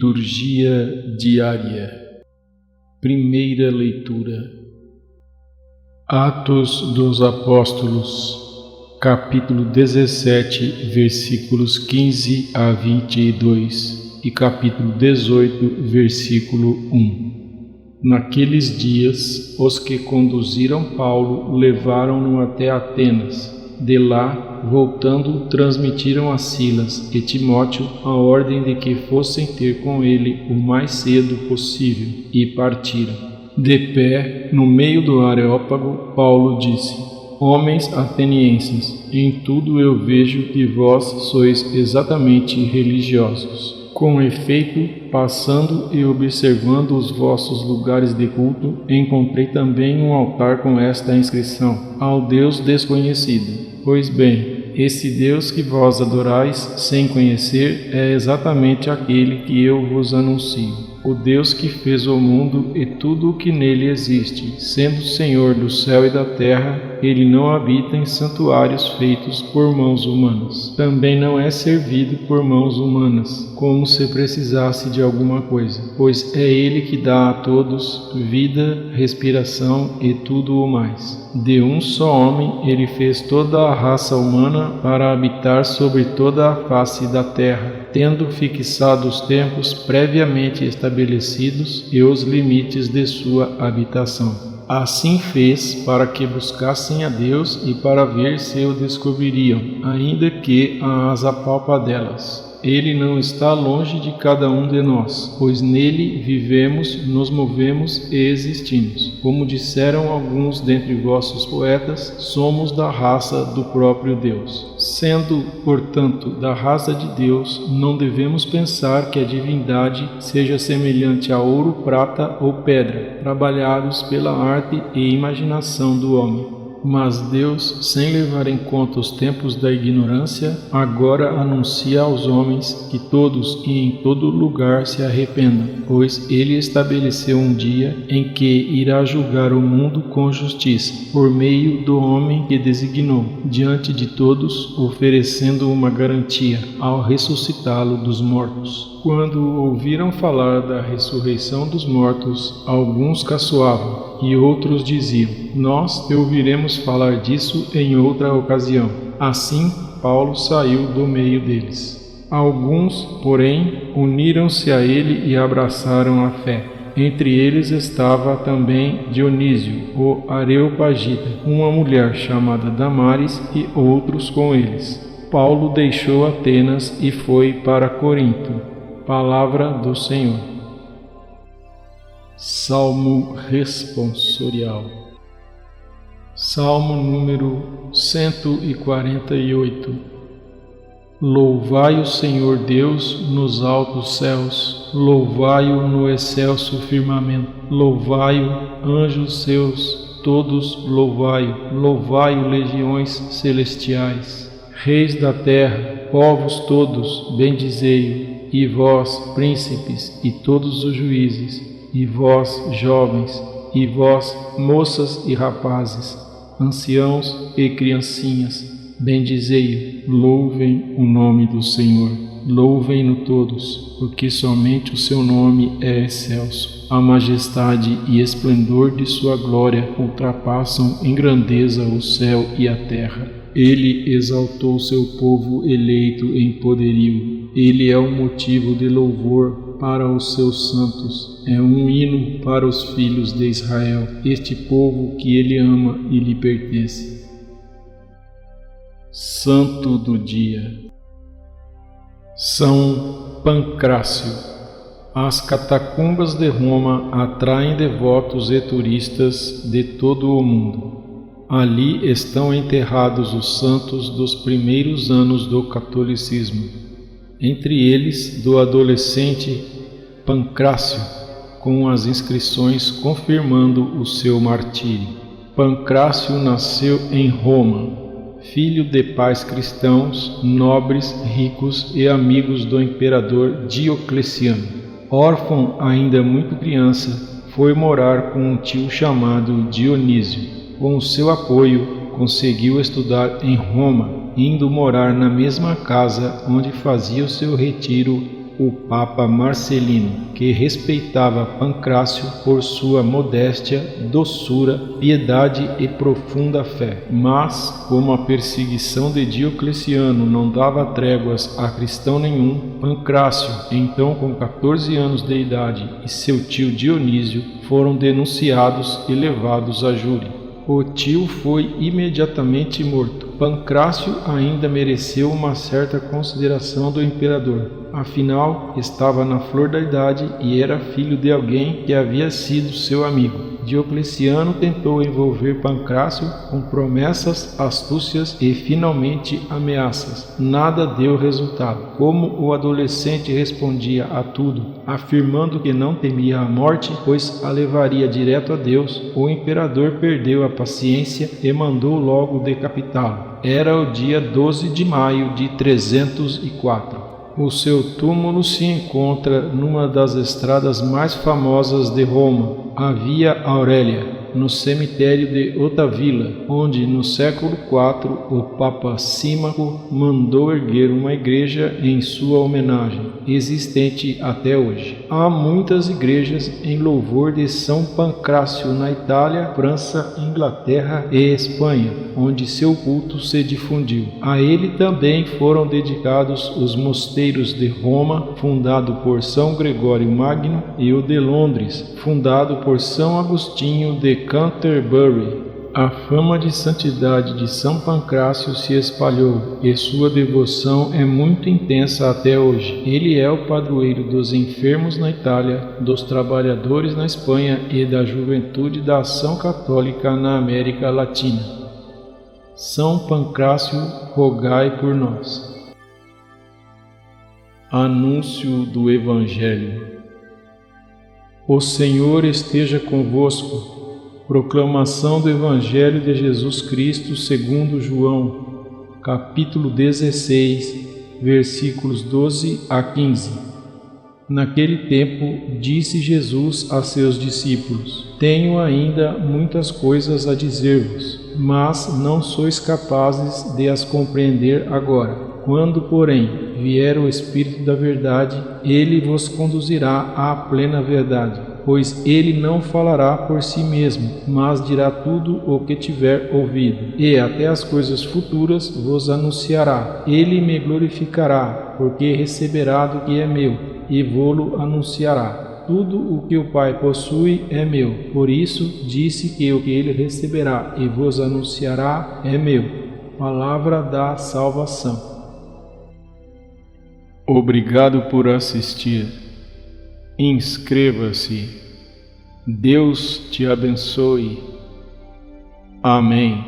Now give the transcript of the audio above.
Liturgia diária. Primeira leitura. Atos dos Apóstolos, capítulo 17, versículos 15 a 22 e capítulo 18, versículo 1. Naqueles dias, os que conduziram Paulo levaram-no até Atenas. De lá, voltando, transmitiram a Silas e Timóteo a ordem de que fossem ter com ele o mais cedo possível, e partiram. De pé, no meio do Areópago, Paulo disse: Homens atenienses, em tudo eu vejo que vós sois exatamente religiosos. Com efeito, passando e observando os vossos lugares de culto, encontrei também um altar com esta inscrição: Ao Deus desconhecido. Pois bem, esse Deus que vós adorais sem conhecer é exatamente aquele que eu vos anuncio. O Deus que fez o mundo e tudo o que nele existe, sendo Senhor do céu e da terra, ele não habita em santuários feitos por mãos humanas. Também não é servido por mãos humanas, como se precisasse de alguma coisa, pois é ele que dá a todos vida, respiração e tudo o mais. De um só homem ele fez toda a raça humana para habitar sobre toda a face da terra, tendo fixado os tempos previamente estabelecidos e os limites de sua habitação. Assim fez para que buscassem a Deus e para ver se o descobririam, ainda que às apalpadelas. Ele não está longe de cada um de nós, pois nele vivemos, nos movemos e existimos. Como disseram alguns dentre vossos poetas, somos da raça do próprio Deus. Sendo, portanto, da raça de Deus, não devemos pensar que a divindade seja semelhante a ouro, prata ou pedra, trabalhados pela arte e imaginação do homem. Mas Deus, sem levar em conta os tempos da ignorância, agora anuncia aos homens que todos e em todo lugar se arrependam, pois ele estabeleceu um dia em que irá julgar o mundo com justiça, por meio do homem que designou, diante de todos, oferecendo uma garantia ao ressuscitá-lo dos mortos. Quando ouviram falar da ressurreição dos mortos, alguns caçoavam e outros diziam: Nós te ouviremos falar disso em outra ocasião. Assim, Paulo saiu do meio deles. Alguns, porém, uniram-se a ele e abraçaram a fé. Entre eles estava também Dionísio, o Areopagita, uma mulher chamada Damaris e outros com eles. Paulo deixou Atenas e foi para Corinto. Palavra do Senhor. Salmo responsorial. Salmo número 148. Louvai o Senhor Deus nos altos céus, louvai-o no excelso firmamento, louvai-o, anjos seus, todos louvai-o, louvai-o, legiões celestiais. Reis da terra, povos todos, bendizei-o. E vós, príncipes, e todos os juízes, e vós, jovens, e vós, moças e rapazes, anciãos e criancinhas, bendizei-o, louvem o nome do Senhor, louvem-no todos, porque somente o seu nome é excelso. A majestade e esplendor de sua glória ultrapassam em grandeza o céu e a terra. Ele exaltou seu povo eleito em poderio. Ele é um motivo de louvor para os seus santos. É um hino para os filhos de Israel, este povo que ele ama e lhe pertence. Santo do dia. São Pancrácio. As catacumbas de Roma atraem devotos e turistas de todo o mundo. Ali estão enterrados os santos dos primeiros anos do catolicismo, entre eles do adolescente Pancrácio, com as inscrições confirmando o seu martírio. Pancrácio nasceu em Roma, filho de pais cristãos, nobres, ricos e amigos do imperador Diocleciano. Órfão ainda muito criança, foi morar com um tio chamado Dionísio. Com o seu apoio, conseguiu estudar em Roma, indo morar na mesma casa onde fazia o seu retiro o Papa Marcelino, que respeitava Pancrácio por sua modéstia, doçura, piedade e profunda fé. Mas, como a perseguição de Diocleciano não dava tréguas a cristão nenhum, Pancrácio, então com 14 anos de idade, e seu tio Dionísio foram denunciados e levados a júri. O tio foi imediatamente morto. Pancrácio ainda mereceu uma certa consideração do imperador. Afinal, estava na flor da idade e era filho de alguém que havia sido seu amigo. Diocleciano tentou envolver Pancrácio com promessas, astúcias e, finalmente, ameaças. Nada deu resultado. Como o adolescente respondia a tudo, afirmando que não temia a morte, pois a levaria direto a Deus, o imperador perdeu a paciência e mandou logo decapitá-lo. Era o dia 12 de maio de 304. O seu túmulo se encontra numa das estradas mais famosas de Roma, a Via Aurélia, no cemitério de Otavila, onde no século IV o Papa Símaco mandou erguer uma igreja em sua homenagem, existente até hoje. Há muitas igrejas em louvor de São Pancrácio na Itália, França, Inglaterra e Espanha, onde seu culto se difundiu. A ele também foram dedicados os mosteiros de Roma, fundado por São Gregório Magno, e o de Londres, fundado por São Agostinho de Canterbury. A fama de santidade de São Pancrácio se espalhou e sua devoção é muito intensa até hoje. Ele é o padroeiro dos enfermos na Itália, dos trabalhadores na Espanha e da juventude da ação católica na América Latina. São Pancrácio, rogai por nós. Anúncio do Evangelho. O Senhor esteja convosco. Proclamação do Evangelho de Jesus Cristo segundo João, capítulo 16, versículos 12 a 15. Naquele tempo, disse Jesus a seus discípulos: Tenho ainda muitas coisas a dizer-vos, mas não sois capazes de as compreender agora. Quando, porém, vier o Espírito da verdade, ele vos conduzirá à plena verdade, pois ele não falará por si mesmo, mas dirá tudo o que tiver ouvido, e até as coisas futuras vos anunciará. Ele me glorificará, porque receberá do que é meu, e vô-lo anunciará. Tudo o que o Pai possui é meu, por isso disse que o que ele receberá e vos anunciará é meu. Palavra da salvação. Obrigado por assistir. Inscreva-se. Deus te abençoe. Amém.